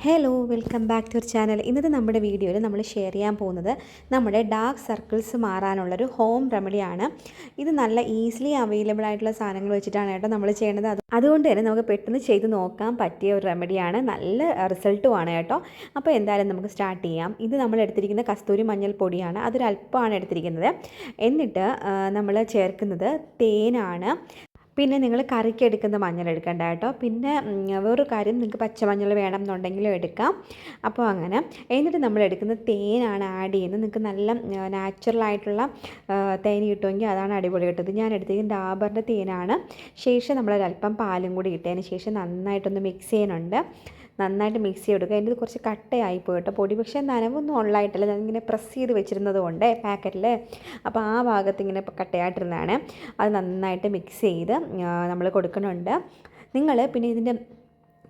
Hello welcome back to our channel. ഇന്നത്തെ നമ്മുടെ വീഡിയോയിൽ നമ്മൾ ഷെയർ ചെയ്യാൻ പോകുന്നത് നമ്മുടെ ഡാർക്ക് സർക്കിൾസ് മാറാനുള്ളൊരു ഹോം റെമഡിയാണ്. ഇത് നല്ല ഈസിലി അവൈലബിൾ ആയിട്ടുള്ള സാധനങ്ങൾ വെച്ചിട്ടാണ് കേട്ടോ നമ്മൾ ചെയ്യുന്നത്. അതുകൊണ്ട് തന്നെ നമുക്ക് പെട്ടെന്ന് ചെയ്ത് നോക്കാൻ പറ്റിയ ഒരു റെമഡിയാണ്, നല്ല റിസൾട്ടുമാണ് കേട്ടോ. അപ്പോൾ എന്തായാലും നമുക്ക് സ്റ്റാർട്ട് ചെയ്യാം. ഇത് നമ്മൾ എടുത്തിരിക്കുന്ന കസ്തൂരി മഞ്ഞൾ പൊടിയാണ്, അതൊരല്പമാണ് എടുത്തിരിക്കുന്നത്. എന്നിട്ട് നമ്മൾ ചേർക്കുന്നത് തേനാണ്. പിന്നെ നിങ്ങൾ കറിക്ക് എടുക്കുന്ന മഞ്ഞൾ എടുക്കണ്ട കേട്ടോ. പിന്നെ വേറൊരു കാര്യം, നിങ്ങൾക്ക് പച്ചമഞ്ഞൾ വേണം എന്നുണ്ടെങ്കിലും എടുക്കാം. അപ്പോൾ അങ്ങനെ എന്നിട്ട് നമ്മൾ എടുക്കുന്ന തേനാണ് ആഡ് ചെയ്യുന്നത്. നിങ്ങൾക്ക് നല്ല നാച്ചുറൽ ആയിട്ടുള്ള തേൻ കിട്ടുമെങ്കിൽ അതാണ് അടിപൊളി കിട്ടുന്നത്. ഞാൻ എടുത്തിരിക്കുന്നത് ഡാബറിൻ്റെ തേനാണ്. ശേഷം നമ്മളൊരല്പം പാലും കൂടി ഇട്ടതിന് ശേഷം നന്നായിട്ടൊന്ന് മിക്സ് ചെയ്യുന്നുണ്ട്. നന്നായിട്ട് മിക്സ് ചെയ്തെടുക്കുക. അതിൻ്റെ കുറച്ച് കട്ടയായിപ്പോയി കേട്ടോ പൊടി, പക്ഷേ നനവൊന്നും ഉള്ളതായിട്ടല്ല, ഞാനിങ്ങനെ പ്രസ് ചെയ്ത് വെച്ചിരുന്നത് കൊണ്ട് പാക്കറ്റിൽ, അപ്പോൾ ആ ഭാഗത്ത് ഇങ്ങനെ കട്ടയായിട്ടിരുന്നതാണ്. അത് നന്നായിട്ട് മിക്സ് ചെയ്ത് നമ്മൾ കൊടുക്കുന്നുണ്ട്. നിങ്ങൾ പിന്നെ ഇതിൻ്റെ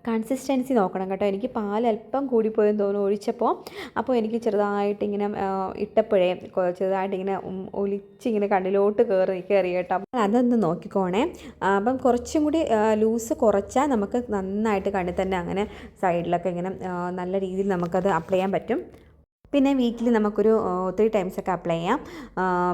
കൺസിസ്റ്റൻസി നോക്കണം കേട്ടോ. എനിക്ക് പാൽ അല്പം കൂടിപ്പോയെന്ന് തോന്നുന്നു ഒഴിച്ചപ്പോൾ. അപ്പോൾ എനിക്ക് ചെറുതായിട്ടിങ്ങനെ ഇട്ടപ്പോഴേ ചെറുതായിട്ടിങ്ങനെ ഒലിച്ചിങ്ങനെ കണ്ണിലോട്ട് കയറി കേട്ടോ. അതൊന്ന് നോക്കിക്കോണേ. അപ്പം കുറച്ചും കൂടി ലൂസ് കുറച്ചാൽ നമുക്ക് നന്നായിട്ട് കണ്ണിൽ തന്നെ അങ്ങനെ സൈഡിലൊക്കെ ഇങ്ങനെ നല്ല രീതിയിൽ നമുക്കത് അപ്ലൈ ചെയ്യാൻ പറ്റും. പിന്നെ വീക്കിൽ നമുക്കൊരു 3 ടൈംസൊക്കെ അപ്ലൈ ചെയ്യാം.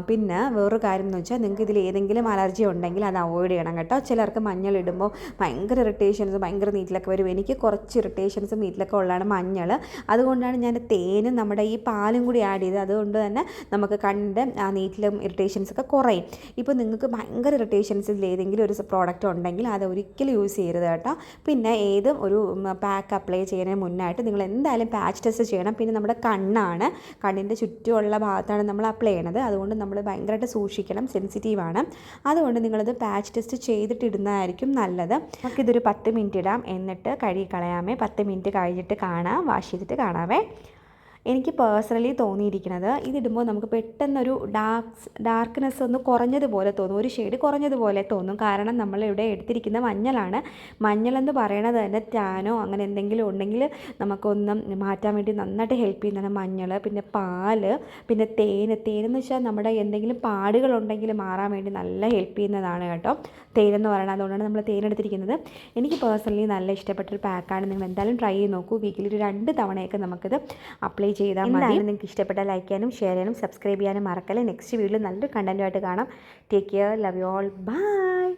പിന്നെ വേറൊരു കാര്യം എന്ന് വെച്ചാൽ, നിങ്ങൾക്ക് ഇതിൽ ഏതെങ്കിലും അലർജി ഉണ്ടെങ്കിൽ അത് അവോയ്ഡ് ചെയ്യണം കേട്ടോ. ചിലർക്ക് മഞ്ഞൾ ഇടുമ്പോൾ ഭയങ്കര ഇറിറ്റേഷൻസ്, ഭയങ്കര നീറ്റിലൊക്കെ വരും. എനിക്ക് കുറച്ച് ഇറിറ്റേഷൻസും നീറ്റിലൊക്കെ ഉള്ളതാണ് മഞ്ഞൾ. അതുകൊണ്ടാണ് ഞാൻ തേനും നമ്മുടെ ഈ പാലും കൂടി ആഡ് ചെയ്തത്. അതുകൊണ്ട് തന്നെ നമുക്ക് കണ്ണിൻ്റെ ആ നീറ്റിലും ഇറിറ്റേഷൻസൊക്കെ കുറയും. ഇപ്പോൾ നിങ്ങൾക്ക് ഭയങ്കര ഇറിറ്റേഷൻസ് ഇതിൽ ഏതെങ്കിലും ഒരു പ്രോഡക്റ്റ് ഉണ്ടെങ്കിൽ അത് ഒരിക്കലും യൂസ് ചെയ്യരുത് കേട്ടോ. പിന്നെ ഏതും ഒരു പാക്ക് അപ്ലൈ ചെയ്യുന്നതിന് മുന്നായിട്ട് നിങ്ങൾ എന്തായാലും പാച്ച് ടെസ്റ്റ് ചെയ്യണം. പിന്നെ നമ്മുടെ കണ്ണിൻ്റെ ചുറ്റുമുള്ള ഭാഗത്താണ് നമ്മൾ അപ്ലൈ ചെയ്യണത്. അതുകൊണ്ട് നമ്മൾ ഭയങ്കരമായിട്ട് സൂക്ഷിക്കണം, സെൻസിറ്റീവാണ്. അതുകൊണ്ട് നിങ്ങളത് പാച്ച് ടെസ്റ്റ് ചെയ്തിട്ടിടുന്നതായിരിക്കും നല്ലത്. നമുക്കിതൊരു 10 മിനിറ്റ് ഇടാം, എന്നിട്ട് കഴുകി കളയാമേ. 10 മിനിറ്റ് കഴിഞ്ഞിട്ട് കാണാം, വാഷ് ചെയ്തിട്ട് കാണാവേ. എനിക്ക് പേഴ്സണലി തോന്നിയിരിക്കുന്നത്, ഇതിടുമ്പോൾ നമുക്ക് പെട്ടെന്നൊരു ഡാർക്ക്നെസ് ഒന്ന് കുറഞ്ഞതുപോലെ തോന്നും, ഒരു ഷെയ്ഡ് കുറഞ്ഞതുപോലെ തോന്നും. കാരണം നമ്മളിവിടെ എടുത്തിരിക്കുന്ന മഞ്ഞളാണ്. മഞ്ഞളെന്ന് പറയണത് തന്നെ ടാനോ അങ്ങനെ എന്തെങ്കിലും ഉണ്ടെങ്കിൽ നമുക്കൊന്ന് മാറ്റാൻ വേണ്ടി നന്നായിട്ട് ഹെൽപ്പ് ചെയ്യുന്നതാണ് മഞ്ഞൾ. പിന്നെ പാല്, പിന്നെ തേനെന്ന് വെച്ചാൽ നമ്മുടെ എന്തെങ്കിലും പാടുകളുണ്ടെങ്കിൽ മാറാൻ വേണ്ടി നല്ല ഹെൽപ്പ് ചെയ്യുന്നതാണ് കേട്ടോ തേനെന്ന് പറയുന്നത്. അതുകൊണ്ടാണ് നമ്മൾ തേനെടുത്തിരിക്കുന്നത്. എനിക്ക് പേഴ്സണലി നല്ല ഇഷ്ടപ്പെട്ടൊരു പാക്കാണ്. നിങ്ങൾ എന്തായാലും ട്രൈ ചെയ്ത് നോക്കൂ. വീക്കിലി ഒരു 2 തവണയൊക്കെ നമുക്കിത് അപ്ലൈ ചെയ്താൽ മതി. നിങ്ങൾക്ക് ഇഷ്ടപ്പെട്ടാൽ ലൈക്ക് ചെയ്യാനും ഷെയർ ചെയ്യാനും സബ്സ്ക്രൈബ് ചെയ്യാനും മറക്കല്ലേ. നെക്സ്റ്റ് വീഡിയോയിൽ നല്ലൊരു കണ്ടൻറ്റുമായിട്ട് കാണാം. Take care, love you all, by.